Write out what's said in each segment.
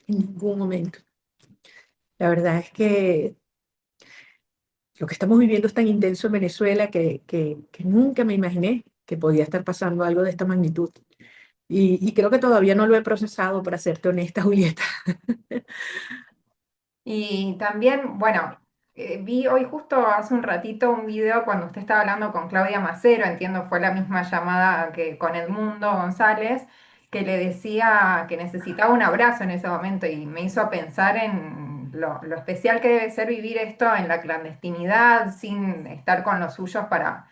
en ningún momento. La verdad es que lo que estamos viviendo es tan intenso en Venezuela que nunca me imaginé que podía estar pasando algo de esta magnitud. Y creo que todavía no lo he procesado, para serte honesta, Julieta. Y también, bueno, vi hoy justo hace un ratito un video cuando usted estaba hablando con Claudia Macero, entiendo fue la misma llamada que con Edmundo González, que le decía que necesitaba un abrazo en ese momento y me hizo pensar en lo especial que debe ser vivir esto en la clandestinidad, sin estar con los suyos para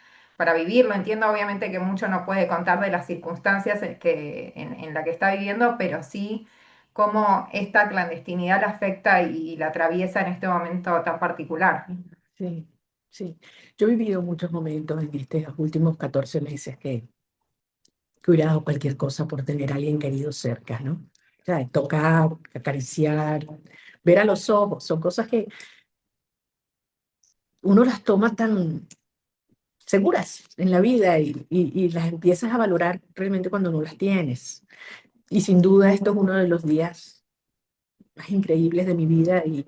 vivirlo. Entiendo obviamente que mucho no puede contar de las circunstancias en la que está viviendo, pero sí cómo esta clandestinidad la afecta y la atraviesa en este momento tan particular. Sí, sí. Yo he vivido muchos momentos en estos últimos 14 meses que hubiera dado cualquier cosa por tener a alguien querido cerca, ¿no? O sea, tocar, acariciar, ver a los ojos, son cosas que uno las toma tan seguras en la vida y las empiezas a valorar realmente cuando no las tienes. Y sin duda esto es uno de los días más increíbles de mi vida y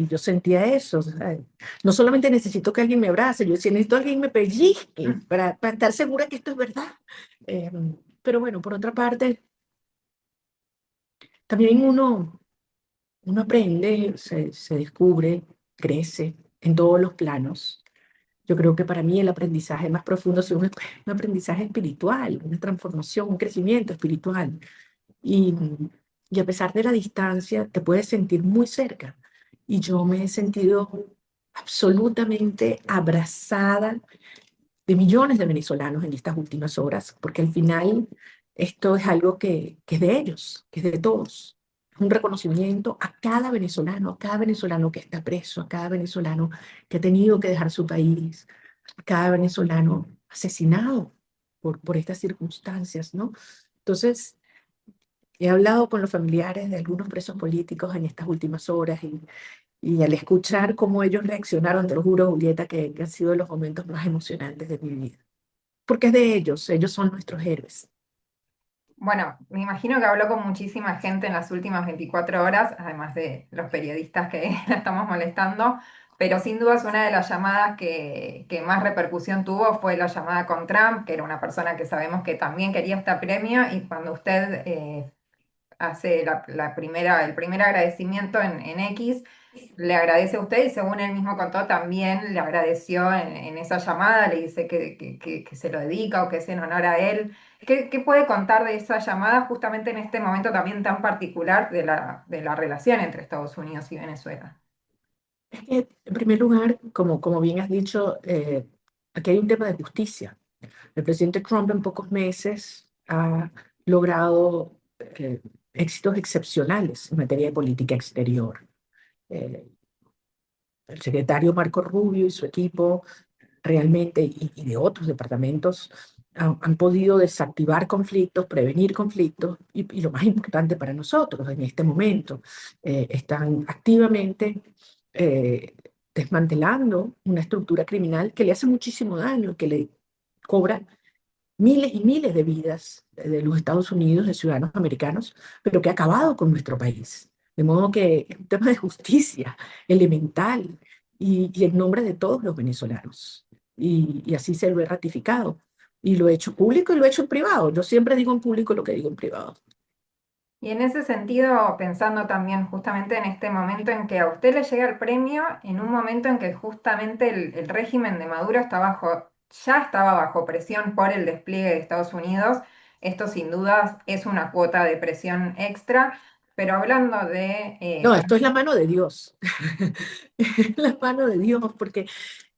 yo sentía eso. O sea, no solamente necesito que alguien me abrace, yo decía, necesito que alguien me pellizque Mm. para estar segura que esto es verdad. Eh, pero bueno, por otra parte, también uno aprende, se descubre, crece en todos los planos. Yo creo que para mí el aprendizaje más profundo es un aprendizaje espiritual, una transformación, un crecimiento espiritual. Y, y a pesar de la distancia, te puedes sentir muy cerca. Y yo me he sentido absolutamente abrazada de millones de venezolanos en estas últimas horas, porque al final esto es algo que es de ellos, que es de todos. Es un reconocimiento a cada venezolano que está preso, a cada venezolano que ha tenido que dejar su país, a cada venezolano asesinado por estas circunstancias, ¿no? Entonces, he hablado con los familiares de algunos presos políticos en estas últimas horas y al escuchar cómo ellos reaccionaron, te lo juro, Julieta, que han sido los momentos más emocionantes de mi vida. Porque es de ellos son nuestros héroes. Bueno, me imagino que habló con muchísima gente en las últimas 24 horas, además de los periodistas que la estamos molestando, pero sin duda es una de las llamadas que más repercusión tuvo fue la llamada con Trump, que era una persona que sabemos que también quería este premio, y cuando usted hace el primer agradecimiento en X, le agradece a usted y según él mismo contó, también le agradeció en esa llamada, le dice que se lo dedica o que es en honor a él. ¿Qué puede contar de esa llamada justamente en este momento también tan particular de la relación entre Estados Unidos y Venezuela? Es que, en primer lugar, como bien has dicho, aquí hay un tema de justicia. El presidente Trump en pocos meses ha logrado éxitos excepcionales en materia de política exterior. Eh, el secretario Marco Rubio y su equipo realmente, y de otros departamentos, han podido desactivar conflictos, prevenir conflictos, y lo más importante para nosotros en este momento, están activamente eh, desmantelando una estructura criminal que le hace muchísimo daño, que le cobra miles y miles de vidas de los Estados Unidos, de ciudadanos americanos, pero que ha acabado con nuestro país. De modo que es un tema de justicia elemental y en nombre de todos los venezolanos. Y así se lo he ratificado. Y lo he hecho público y lo he hecho en privado. Yo siempre digo en público lo que digo en privado. Y en ese sentido, pensando también justamente en este momento en que a usted le llega el premio, en un momento en que justamente el régimen de Maduro ya estaba bajo presión por el despliegue de Estados Unidos, esto sin dudas es una cuota de presión extra, pero hablando de No, esto es la mano de Dios. Es la mano de Dios, porque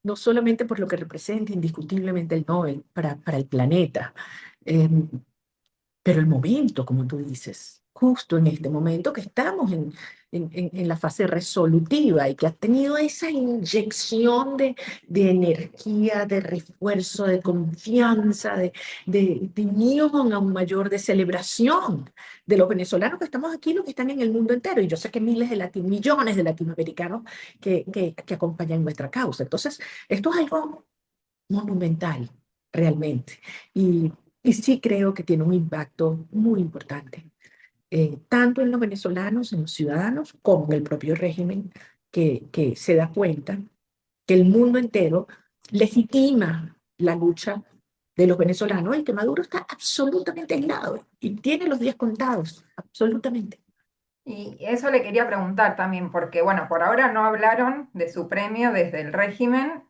no solamente por lo que representa indiscutiblemente el Nobel para el planeta, eh, pero el momento, como tú dices, justo en este momento que estamos en la fase resolutiva y que ha tenido esa inyección de energía, de refuerzo, de confianza, de unión aún mayor, de celebración de los venezolanos que estamos aquí, los que están en el mundo entero. Y yo sé que millones de latinoamericanos que acompañan nuestra causa. Entonces, esto es algo monumental, realmente. Y sí creo que tiene un impacto muy importante. tanto en los venezolanos, en los ciudadanos, como en el propio régimen que se da cuenta que el mundo entero legitima la lucha de los venezolanos y que Maduro está absolutamente aislado y tiene los días contados, absolutamente. Y eso le quería preguntar también, porque bueno, por ahora no hablaron de su premio desde el régimen,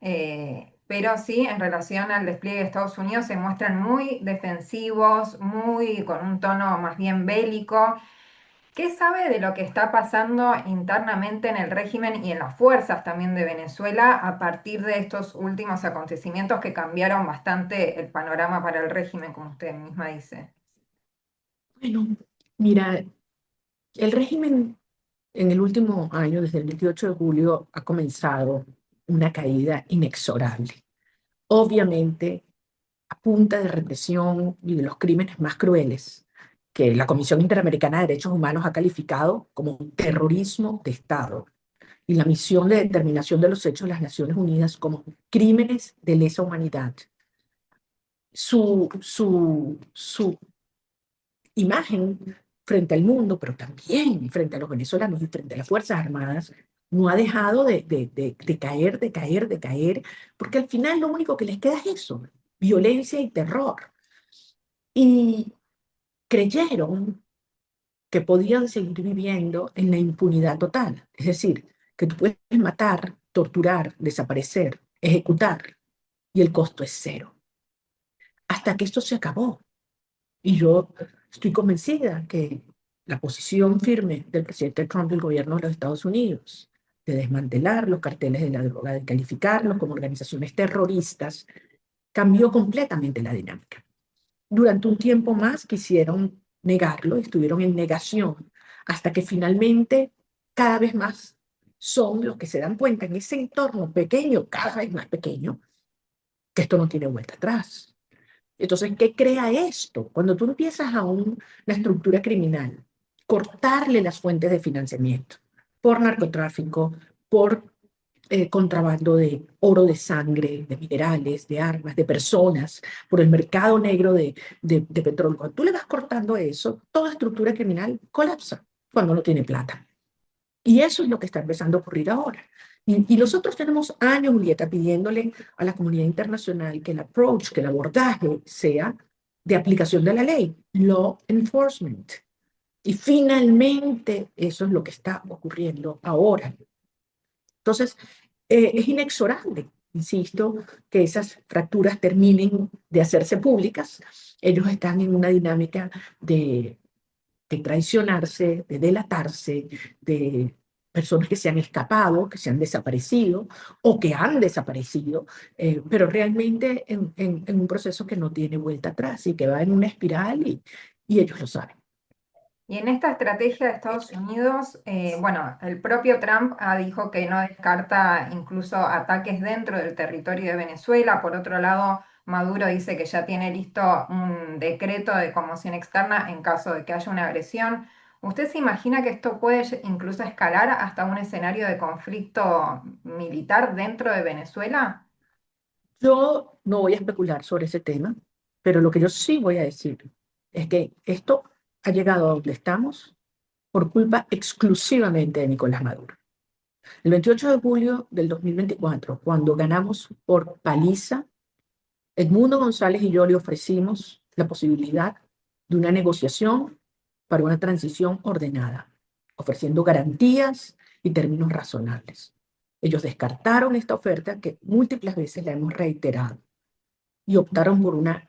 pero sí en relación al despliegue de Estados Unidos se muestran muy defensivos, muy con un tono más bien bélico. ¿Qué sabe de lo que está pasando internamente en el régimen y en las fuerzas también de Venezuela a partir de estos últimos acontecimientos que cambiaron bastante el panorama para el régimen, como usted misma dice? Bueno, mira, el régimen en el último año, desde el 28 de julio, ha comenzado una caída inexorable. Obviamente, a punta de represión y de los crímenes más crueles que la Comisión Interamericana de Derechos Humanos ha calificado como terrorismo de Estado y la misión de determinación de los hechos de las Naciones Unidas como crímenes de lesa humanidad. Su imagen frente al mundo, pero también frente a los venezolanos y frente a las Fuerzas Armadas, no ha dejado de caer, de caer, de caer, porque al final lo único que les queda es eso, violencia y terror. Y creyeron que podían seguir viviendo en la impunidad total. Es decir, que tú puedes matar, torturar, desaparecer, ejecutar, y el costo es cero. Hasta que esto se acabó. Y yo estoy convencida que la posición firme del presidente Trump y el gobierno de los Estados Unidos de desmantelar los carteles de la droga, de calificarlos como organizaciones terroristas, cambió completamente la dinámica. Durante un tiempo más quisieron negarlo, estuvieron en negación, hasta que finalmente cada vez más son los que se dan cuenta en ese entorno pequeño, cada vez más pequeño, que esto no tiene vuelta atrás. Entonces, ¿qué crea esto? Cuando tú empiezas a una estructura criminal, cortarle las fuentes de financiamiento por narcotráfico, por contrabando de oro, de sangre, de minerales, de armas, de personas, por el mercado negro de petróleo. Cuando tú le vas cortando eso, toda estructura criminal colapsa cuando no tiene plata. Y eso es lo que está empezando a ocurrir ahora. Y nosotros tenemos años, Julieta, pidiéndole a la comunidad internacional que el approach, que el abordaje sea de aplicación de la ley, law enforcement. Y finalmente eso es lo que está ocurriendo ahora. Entonces, es inexorable, insisto, que esas fracturas terminen de hacerse públicas. Ellos están en una dinámica de traicionarse, de delatarse, de personas que se han escapado, que se han desaparecido o que han desaparecido, pero realmente en un proceso que no tiene vuelta atrás y que va en una espiral y ellos lo saben. Y en esta estrategia de Estados Unidos, bueno, el propio Trump dijo que no descarta incluso ataques dentro del territorio de Venezuela. Por otro lado, Maduro dice que ya tiene listo un decreto de conmoción externa en caso de que haya una agresión. ¿Usted se imagina que esto puede incluso escalar hasta un escenario de conflicto militar dentro de Venezuela? Yo no voy a especular sobre ese tema, pero lo que yo sí voy a decir es que esto ha llegado a donde estamos por culpa exclusivamente de Nicolás Maduro. El 28 de julio del 2024, cuando ganamos por paliza, Edmundo González y yo le ofrecimos la posibilidad de una negociación para una transición ordenada, ofreciendo garantías y términos razonables. Ellos descartaron esta oferta que múltiples veces la hemos reiterado y optaron por una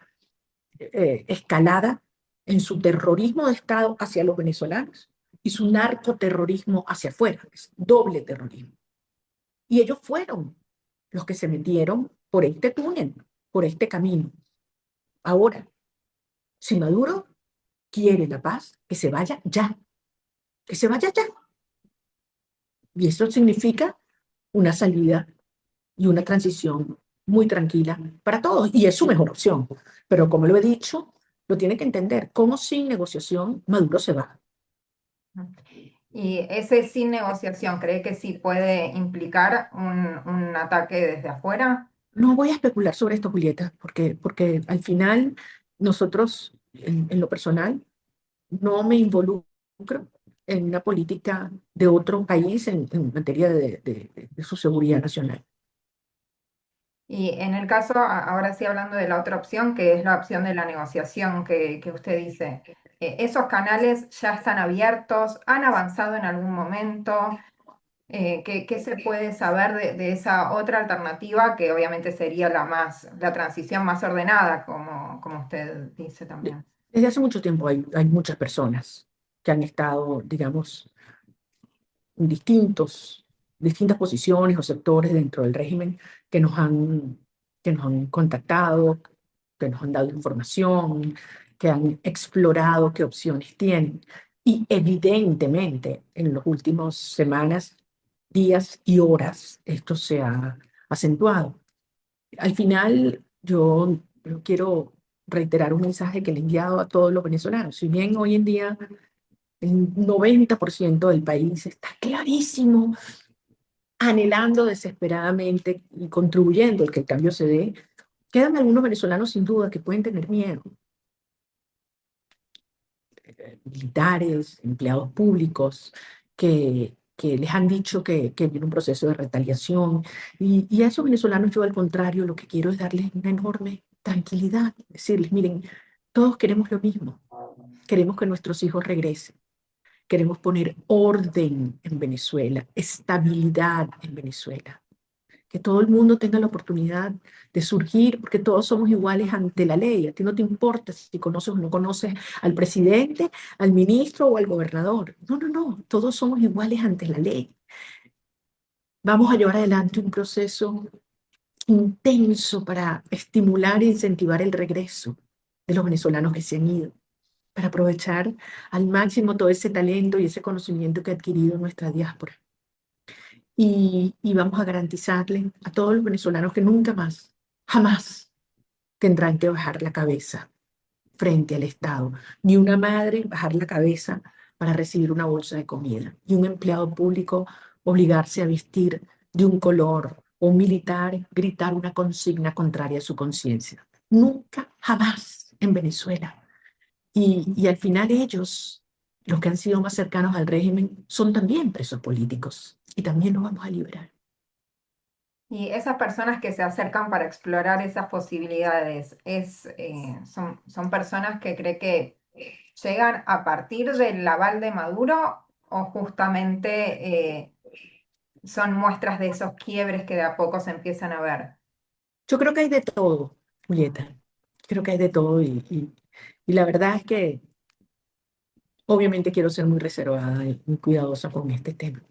escalada en su terrorismo de Estado hacia los venezolanos y su narcoterrorismo hacia afuera, es doble terrorismo. Y ellos fueron los que se metieron por este túnel, por este camino. Ahora, si Maduro quiere la paz, que se vaya ya, que se vaya ya. Y eso significa una salida y una transición muy tranquila para todos. Y es su mejor opción. Pero como lo he dicho, lo tiene que entender, como sin negociación Maduro se va. Y ese sin negociación, ¿cree que sí puede implicar un ataque desde afuera? No voy a especular sobre esto, Julieta, porque al final nosotros, en lo personal, no me involucro en una política de otro país en materia de su seguridad nacional. Y en el caso, ahora sí hablando de la otra opción, que es la opción de la negociación que usted dice, ¿esos canales ya están abiertos? ¿Han avanzado en algún momento? ¿Qué se puede saber de esa otra alternativa que obviamente sería la transición más ordenada, como usted dice también? Desde hace mucho tiempo hay muchas personas que han estado, digamos, en distintas posiciones o sectores dentro del régimen que que nos han contactado, que nos han dado información, que han explorado qué opciones tienen. Y evidentemente, en las últimas semanas, días y horas, esto se ha acentuado. Al final, yo quiero reiterar un mensaje que le he enviado a todos los venezolanos. Si bien hoy en día el 90% del país está clarísimo, anhelando desesperadamente y contribuyendo al que el cambio se dé, quedan algunos venezolanos sin duda que pueden tener miedo. Militares, empleados públicos, que les han dicho que viene un proceso de retaliación. Y a esos venezolanos yo al contrario lo que quiero es darles una enorme tranquilidad, decirles, miren, todos queremos lo mismo, queremos que nuestros hijos regresen. Queremos poner orden en Venezuela, estabilidad en Venezuela, que todo el mundo tenga la oportunidad de surgir, porque todos somos iguales ante la ley. A ti no te importa si conoces o no conoces al presidente, al ministro o al gobernador. No, no, no, todos somos iguales ante la ley. Vamos a llevar adelante un proceso intenso para estimular e incentivar el regreso de los venezolanos que se han ido, para aprovechar al máximo todo ese talento y ese conocimiento que ha adquirido nuestra diáspora. Y vamos a garantizarle a todos los venezolanos que nunca más, jamás tendrán que bajar la cabeza frente al Estado. Ni una madre bajar la cabeza para recibir una bolsa de comida, ni un empleado público obligarse a vestir de un color o un militar gritar una consigna contraria a su conciencia. Nunca, jamás en Venezuela. Y al final ellos, los que han sido más cercanos al régimen, son también presos políticos y también los vamos a liberar. Y esas personas que se acercan para explorar esas posibilidades, son personas que cree que llegan a partir del aval de Maduro o justamente son muestras de esos quiebres que de a poco se empiezan a ver. Yo creo que hay de todo, Julieta. Creo que hay de todo y la verdad es que obviamente quiero ser muy reservada y muy cuidadosa con este tema.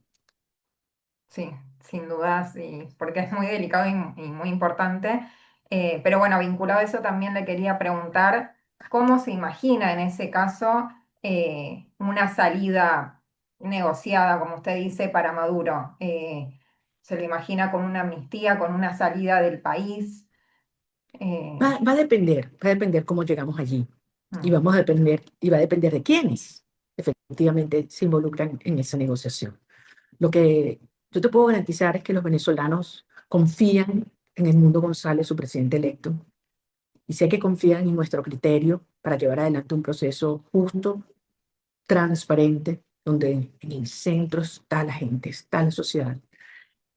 Sí, sin dudas, sí, porque es muy delicado y muy importante. Pero bueno, vinculado a eso también le quería preguntar cómo se imagina en ese caso una salida negociada, como usted dice, para Maduro. ¿Se lo imagina con una amnistía, con una salida del país? Eh, Va a depender cómo llegamos allí y mm, vamos a depender, y va a depender de quiénes efectivamente se involucran en esa negociación. Lo que yo te puedo garantizar es que los venezolanos confían en Edmundo González, su presidente electo, y sé que confían en nuestro criterio para llevar adelante un proceso justo, transparente, donde en el centro está la gente, está la sociedad.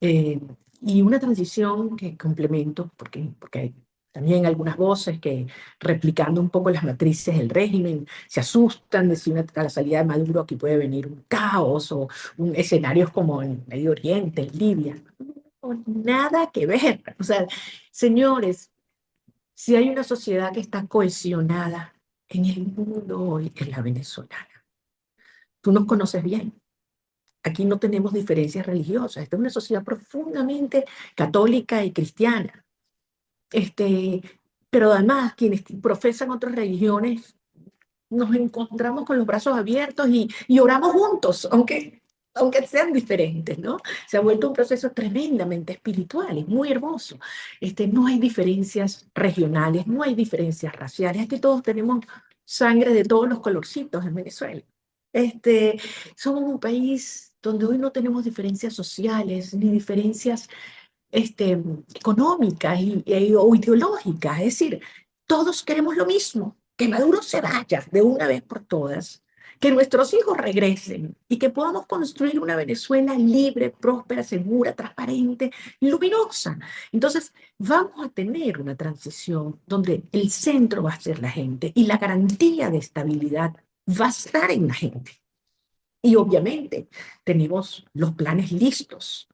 Eh, y una transición que complemento, porque hay también algunas voces que, replicando un poco las matrices del régimen, se asustan de si a la salida de Maduro aquí puede venir un caos o escenarios como en Medio Oriente, en Libia. No, nada que ver. O sea, señores, si hay una sociedad que está cohesionada en el mundo hoy, es la venezolana. Tú nos conoces bien. Aquí no tenemos diferencias religiosas. Esta es una sociedad profundamente católica y cristiana. Este, pero además, quienes profesan otras religiones, nos encontramos con los brazos abiertos y oramos juntos, aunque sean diferentes, ¿no? Se ha vuelto un proceso tremendamente espiritual, es muy hermoso. No hay diferencias regionales, no hay diferencias raciales, aquí todos tenemos sangre de todos los colorcitos en Venezuela. Este, Somos un país donde hoy no tenemos diferencias sociales ni diferencias económicas o ideológicas. Es decir, todos queremos lo mismo, que Maduro se vaya de una vez por todas que nuestros hijos regresen y que podamos construir una Venezuela libre, próspera, segura, transparente, luminosa. Entonces, vamos a tener una transición donde el centro va a ser la gente y la garantía de estabilidad va a estar en la gente. Y obviamente tenemos los planes listos.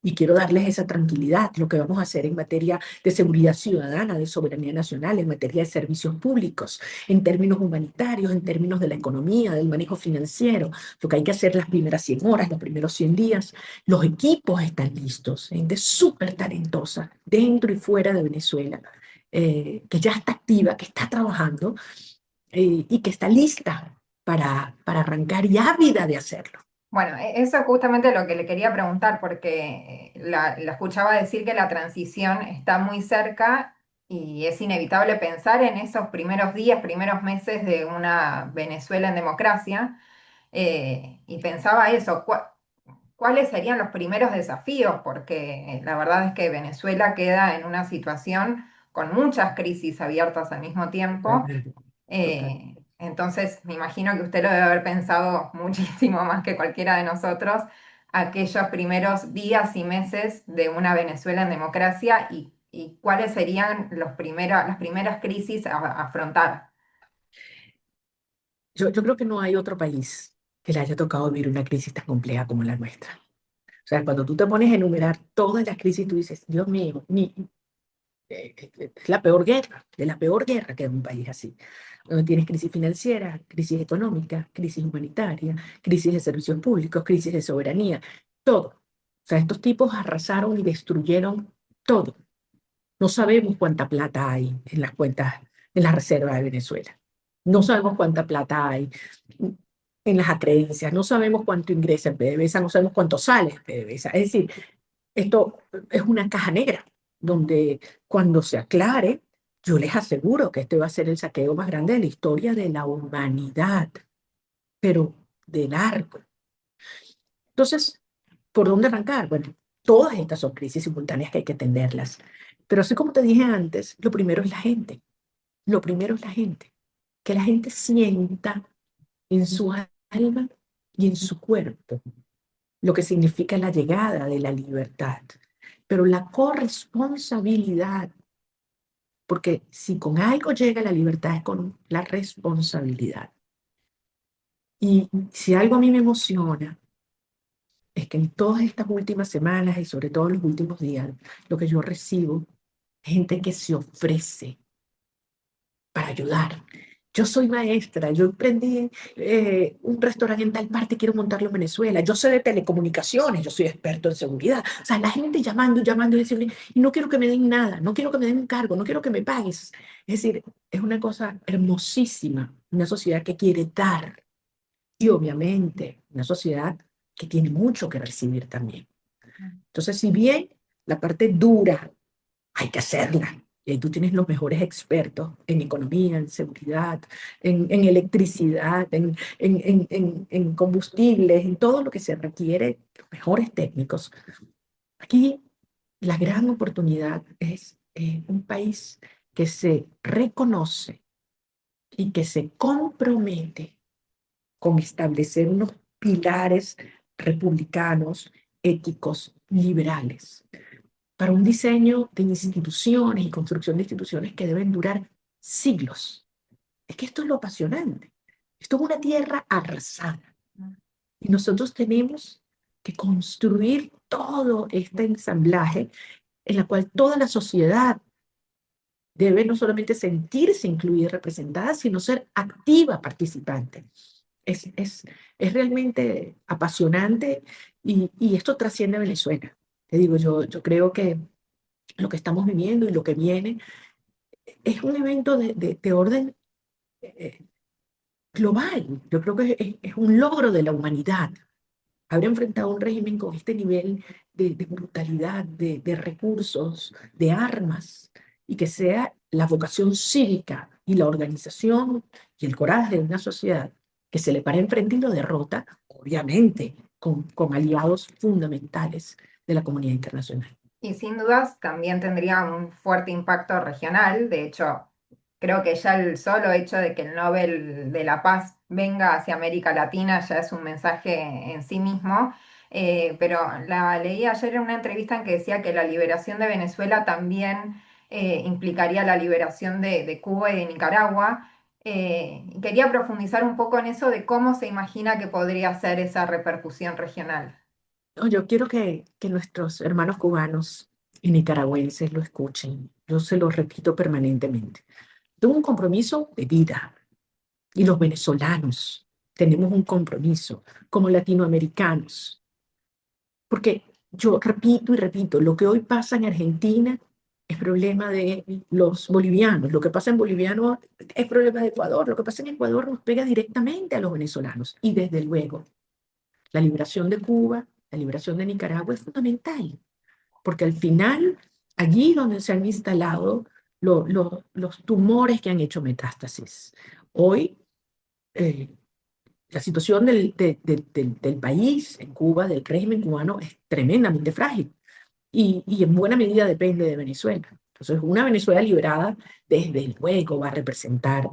Y quiero darles esa tranquilidad, lo que vamos a hacer en materia de seguridad ciudadana, de soberanía nacional, en materia de servicios públicos, en términos humanitarios, en términos de la economía, del manejo financiero, lo que hay que hacer las primeras 100 horas, los primeros 100 días. Los equipos están listos, gente súper talentosa, dentro y fuera de Venezuela, que ya está activa, que está trabajando y que está lista para arrancar y ávida de hacerlo. Bueno, eso es justamente lo que le quería preguntar, porque la escuchaba decir que la transición está muy cerca y es inevitable pensar en esos primeros días, primeros meses de una Venezuela en democracia. Y pensaba eso, ¿cuáles serían los primeros desafíos? Porque la verdad es que Venezuela queda en una situación con muchas crisis abiertas al mismo tiempo. Totalmente, total. Entonces, me imagino que usted lo debe haber pensado muchísimo más que cualquiera de nosotros, aquellos primeros días y meses de una Venezuela en democracia y cuáles serían las primeras crisis a afrontar. Yo creo que no hay otro país que le haya tocado vivir una crisis tan compleja como la nuestra. O sea, cuando tú te pones a enumerar todas las crisis, tú dices, Dios mío, es la peor guerra, de la peor guerra que hay en un país así. Donde tienes crisis financiera, crisis económica, crisis humanitaria, crisis de servicios públicos, crisis de soberanía, todo. O sea, estos tipos arrasaron y destruyeron todo. No sabemos cuánta plata hay en las cuentas, en la reserva de Venezuela. No sabemos cuánta plata hay en las acreencias. No sabemos cuánto ingresa en PDVSA, no sabemos cuánto sale en PDVSA. Es decir, esto es una caja negra, donde cuando se aclare, yo les aseguro que este va a ser el saqueo más grande de la historia de la humanidad, pero de largo. Entonces, ¿por dónde arrancar? Bueno, todas estas son crisis simultáneas que hay que atenderlas. Pero así como te dije antes, lo primero es la gente. Lo primero es la gente. Que la gente sienta en su alma y en su cuerpo lo que significa la llegada de la libertad. Pero la corresponsabilidad, porque si con algo llega la libertad es con la responsabilidad. Y si algo a mí me emociona es que en todas estas últimas semanas y sobre todo en los últimos días, lo que yo recibo es gente que se ofrece para ayudar. Yo soy maestra, yo emprendí un restaurante en tal parte, quiero montarlo en Venezuela. Yo sé de telecomunicaciones, yo soy experto en seguridad. O sea, la gente llamando y llamando y diciendo, y no quiero que me den nada, no quiero que me den un cargo, no quiero que me pagues. Es decir, es una cosa hermosísima, una sociedad que quiere dar y obviamente una sociedad que tiene mucho que recibir también. Entonces, si bien la parte dura hay que hacerla. Y ahí tú tienes los mejores expertos en economía, en seguridad, en electricidad, en combustibles, en todo lo que se requiere, los mejores técnicos. Aquí la gran oportunidad es un país que se reconoce y que se compromete con establecer unos pilares republicanos, éticos, liberales para un diseño de instituciones y construcción de instituciones que deben durar siglos. Es que esto es lo apasionante. Esto es una tierra arrasada. Y nosotros tenemos que construir todo este ensamblaje en la cual toda la sociedad debe no solamente sentirse incluida y representada, sino ser activa participante. Es, es, es realmente apasionante y esto trasciende a Venezuela. Te digo, yo creo que lo que estamos viviendo y lo que viene es un evento de orden eh, global. Yo creo que es un logro de la humanidad. Haber enfrentado un régimen con este nivel de brutalidad, de recursos, de armas, y que sea la vocación cívica y la organización y el coraje de una sociedad que se le para enfrente y lo derrota, obviamente, con aliados fundamentales de la comunidad internacional. Y sin dudas también tendría un fuerte impacto regional. De hecho, creo que ya el solo hecho de que el Nobel de la Paz venga hacia América Latina ya es un mensaje en sí mismo. Pero la leí ayer en una entrevista en que decía que la liberación de Venezuela también implicaría la liberación de Cuba y de Nicaragua. Y quería profundizar un poco en eso de cómo se imagina que podría ser esa repercusión regional. No, yo quiero que nuestros hermanos cubanos y nicaragüenses lo escuchen. Yo se lo repito permanentemente. Tengo un compromiso de vida y los venezolanos tenemos un compromiso como latinoamericanos, porque yo repito y repito, lo que hoy pasa en Argentina es problema de los bolivianos, lo que pasa en boliviano es problema de Ecuador, lo que pasa en Ecuador nos pega directamente a los venezolanos y desde luego la liberación de Cuba, la liberación de Nicaragua es fundamental, porque al final allí donde se han instalado los tumores que han hecho metástasis. Hoy eh, la situación del país en Cuba, del régimen cubano, es tremendamente frágil y en buena medida depende de Venezuela. Entonces, una Venezuela liberada, desde luego, va a representar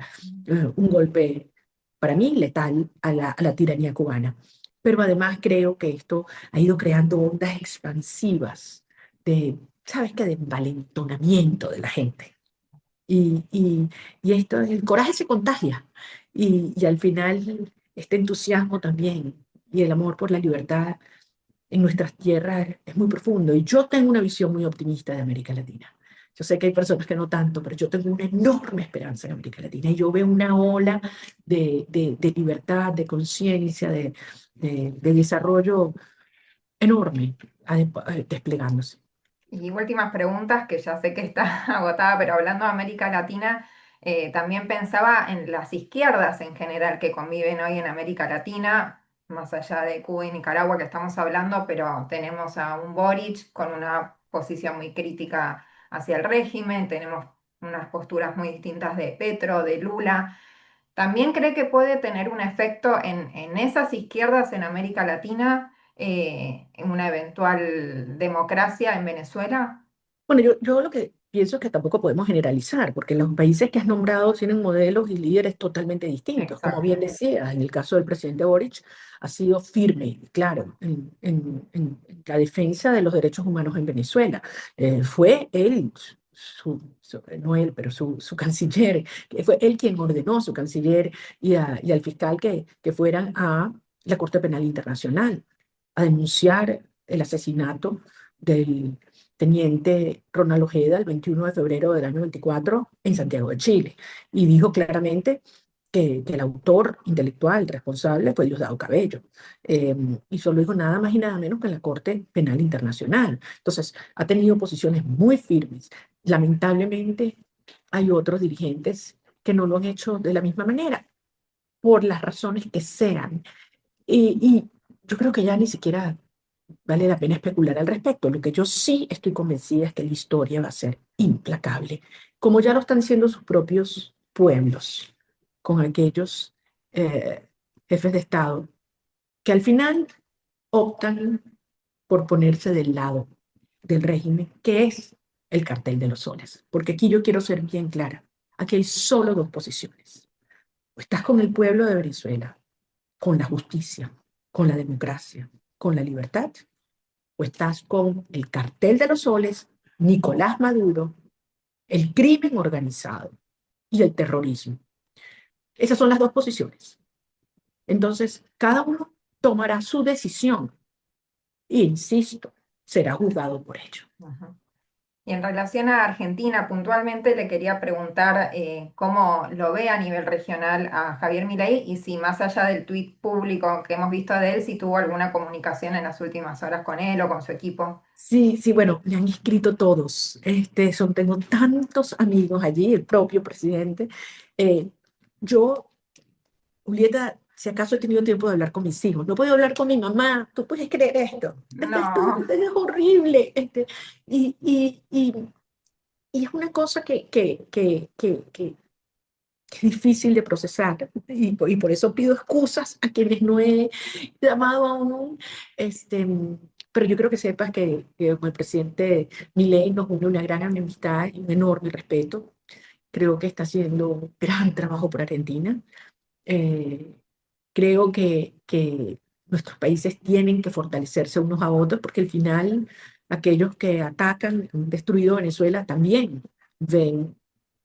un golpe, para mí, letal a la tiranía cubana. Pero además creo que esto ha ido creando ondas expansivas de, ¿sabes qué?, de envalentonamiento de la gente. Y, y, y esto, el coraje se contagia. Y al final, este entusiasmo también y el amor por la libertad en nuestras tierras es muy profundo. Y yo tengo una visión muy optimista de América Latina. Yo sé que hay personas que no tanto, pero yo tengo una enorme esperanza en América Latina. Y yo veo una ola de libertad, de conciencia, de desarrollo enorme desplegándose. Y últimas preguntas, que ya sé que está agotada, pero hablando de América Latina, también pensaba en las izquierdas en general que conviven hoy en América Latina, más allá de Cuba y Nicaragua que estamos hablando, pero tenemos a un Boric con una posición muy crítica hacia el régimen, tenemos unas posturas muy distintas de Petro, de Lula. ¿También cree que puede tener un efecto en esas izquierdas en América Latina, en una eventual democracia en Venezuela? Bueno, yo lo que pienso es que tampoco podemos generalizar, porque los países que has nombrado tienen modelos y líderes totalmente distintos. Como bien Exacto. decías, en el caso del presidente Boric, ha sido firme y claro en la defensa de los derechos humanos en Venezuela. Fue él, no él, pero su canciller, que fue él quien ordenó a su canciller y al fiscal que fueran a la Corte Penal Internacional a denunciar el asesinato del teniente Ronald Ojeda el 21 de febrero del año 24 en Santiago de Chile. Y dijo claramente que el autor intelectual responsable fue Diosdado Cabello. Y solo dijo nada más y nada menos que en la Corte Penal Internacional. Entonces, ha tenido posiciones muy firmes. Lamentablemente, hay otros dirigentes que no lo han hecho de la misma manera, por las razones que sean. Y yo creo que ya ni siquiera vale la pena especular al respecto. Lo que yo sí estoy convencida es que la historia va a ser implacable, como ya lo están siendo sus propios pueblos, con aquellos eh, jefes de Estado que al final optan por ponerse del lado del régimen, que es el cartel de los soles. Porque aquí yo quiero ser bien clara. Aquí hay solo dos posiciones. O estás con el pueblo de Venezuela, con la justicia, con la democracia, con la libertad, o estás con el cartel de los soles, Nicolás Maduro, el crimen organizado y el terrorismo. Esas son las dos posiciones. Entonces, cada uno tomará su decisión e, insisto, será juzgado por ello. Ujú. Y en relación a Argentina, puntualmente le quería preguntar cómo lo ve a nivel regional a Javier Milei y si más allá del tuit público que hemos visto de él, si tuvo alguna comunicación en las últimas horas con él o con su equipo. Sí, sí, bueno, me han escrito todos. Tengo tantos amigos allí, el propio presidente. Eh, yo Julieta, si acaso he tenido tiempo de hablar con mis hijos, no puedo hablar con mi mamá, tú puedes creer esto, No. esto es horrible, y, y, y, y es una cosa que es difícil de procesar, y por eso pido excusas a quienes no he llamado aún, este, pero yo creo que sepas que con el presidente Milei nos une una gran amistad y un enorme respeto, creo que está haciendo gran trabajo por Argentina. Eh, Creo que nuestros países tienen que fortalecerse unos a otros porque al final aquellos que atacan, han destruido Venezuela, también ven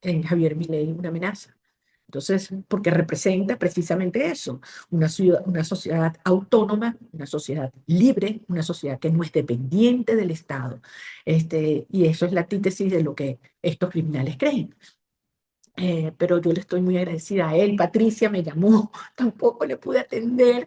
en Javier Milei una amenaza. Entonces, porque representa precisamente eso, una sociedad autónoma, una sociedad libre, una sociedad que no es dependiente del Estado. Y eso es la antítesis de lo que estos criminales creen. Pero yo le estoy muy agradecida a él. Patricia me llamó, tampoco le pude atender,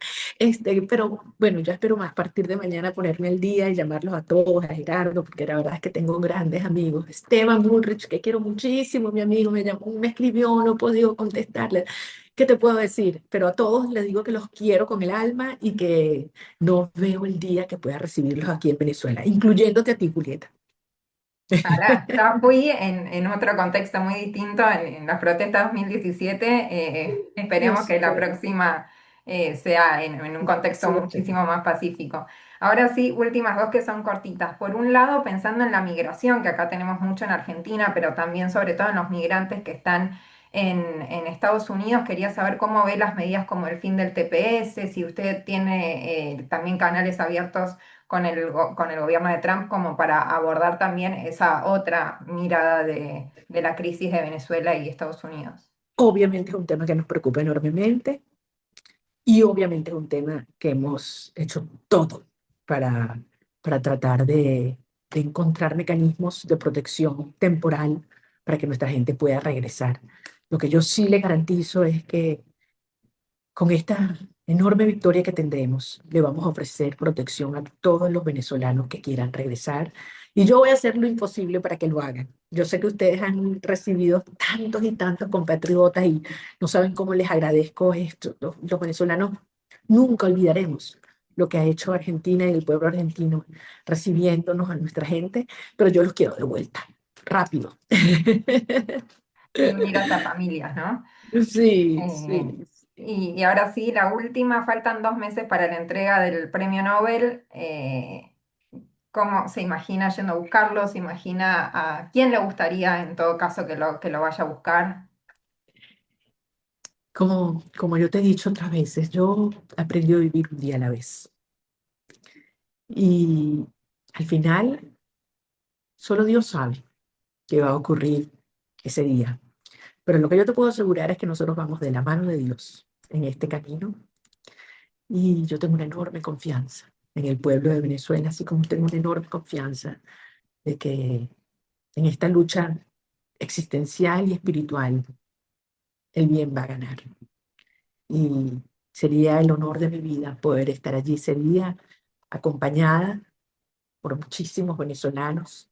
pero bueno, ya espero más a partir de mañana ponerme al día y llamarlos a todos, a Gerardo, porque la verdad es que tengo grandes amigos. Esteban Bullrich, que quiero muchísimo, mi amigo, me llamó, me escribió, no he podido contestarle. ¿Qué te puedo decir? Pero a todos les digo que los quiero con el alma y que no veo el día que pueda recibirlos aquí en Venezuela, incluyéndote a ti, Julieta. Ahora, yo fui en otro contexto muy distinto, en las protestas 2017. Yo Esperemos que la sé, próxima sea en un contexto suerte. muchísimo más pacífico. Ahora sí, últimas dos que son cortitas. Por un lado, pensando en la migración, que acá tenemos mucho en Argentina, pero también sobre todo en los migrantes que están en Estados Unidos, quería saber cómo ve las medidas como el fin del TPS, si usted tiene también canales abiertos con el gobierno de Trump como para abordar también esa otra mirada de la crisis de Venezuela y Estados Unidos. Obviamente es un tema que nos preocupa enormemente y obviamente es un tema que hemos hecho todo para, para tratar de encontrar mecanismos de protección temporal para que nuestra gente pueda regresar. Lo que yo sí le garantizo es que con esta enorme victoria que tendremos, le vamos a ofrecer protección a todos los venezolanos que quieran regresar y yo voy a hacer lo imposible para que lo hagan. Yo sé que ustedes han recibido tantos y tantos compatriotas y no saben cómo les agradezco esto. Los venezolanos nunca olvidaremos lo que ha hecho Argentina y el pueblo argentino recibiéndonos a nuestra gente, pero yo los quiero de vuelta, rápido. Y unir a esas familias, ¿no? Sí, Eh, sí, sí. y ahora sí, la última, faltan 2 meses para la entrega del premio Nobel. ¿Cómo se imagina yendo a buscarlo? ¿Se imagina a quién le gustaría en todo caso que lo vaya a buscar? Como yo te he dicho otras veces, yo aprendí a vivir un día a la vez. Y al final, solo Dios sabe qué va a ocurrir ese día. Pero lo que yo te puedo asegurar es que nosotros vamos de la mano de Dios en este camino. Y yo tengo una enorme confianza en el pueblo de Venezuela, así como tengo una enorme confianza de que en esta lucha existencial y espiritual, el bien va a ganar. Y sería el honor de mi vida poder estar allí ese día acompañada por muchísimos venezolanos